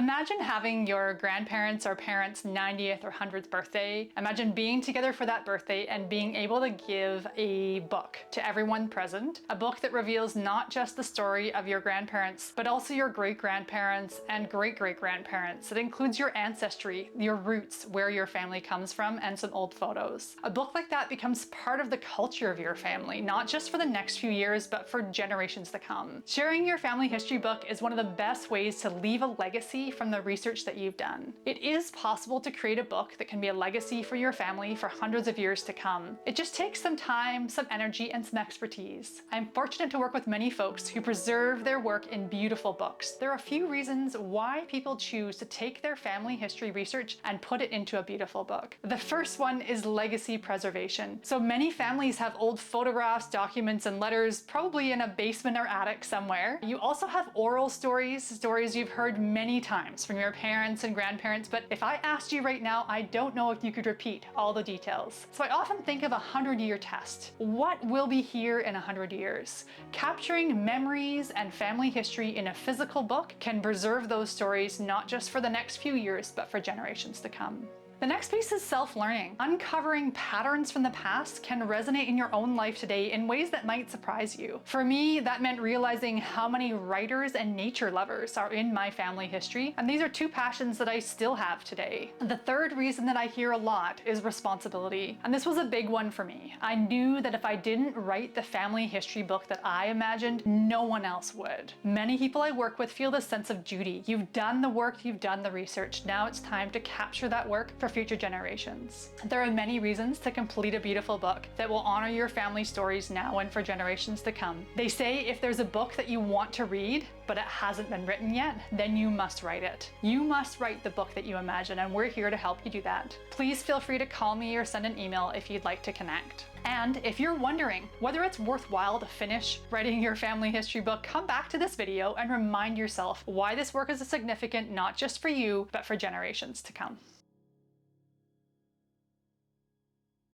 Imagine having your grandparents or parents' 90th or 100th birthday. Imagine being together for that birthday and being able to give a book to everyone present. A book that reveals not just the story of your grandparents, but also your great-grandparents and great-great-grandparents. It includes your ancestry, your roots, where your family comes from, and some old photos. A book like that becomes part of the culture of your family, not just for the next few years, but for generations to come. Sharing your family history book is one of the best ways to leave a legacy from the research that you've done. It is possible to create a book that can be a legacy for your family for hundreds of years to come. It just takes some time, some energy, and some expertise. I'm fortunate to work with many folks who preserve their work in beautiful books. There are a few reasons why people choose to take their family history research and put it into a beautiful book. The first one is legacy preservation. So many families have old photographs, documents, and letters, probably in a basement or attic somewhere. You also have oral stories you've heard many times from your parents and grandparents, but if I asked you right now, I don't know if you could repeat all the details. So I often think of a 100-year test. What will be here in 100 years? Capturing memories and family history in a physical book can preserve those stories not just for the next few years, but for generations to come. The next piece is self-learning. Uncovering patterns from the past can resonate in your own life today in ways that might surprise you. For me, that meant realizing how many writers and nature lovers are in my family history, and these are two passions that I still have today. The third reason that I hear a lot is responsibility, and this was a big one for me. I knew that if I didn't write the family history book that I imagined, no one else would. Many people I work with feel this sense of duty. You've done the work, you've done the research. Now it's time to capture that work for future generations. There are many reasons to complete a beautiful book that will honor your family stories now and for generations to come. They say if there's a book that you want to read, but it hasn't been written yet, then you must write it. You must write the book that you imagine, and we're here to help you do that. Please feel free to call me or send an email if you'd like to connect. And if you're wondering whether it's worthwhile to finish writing your family history book, come back to this video and remind yourself why this work is significant not just for you, but for generations to come.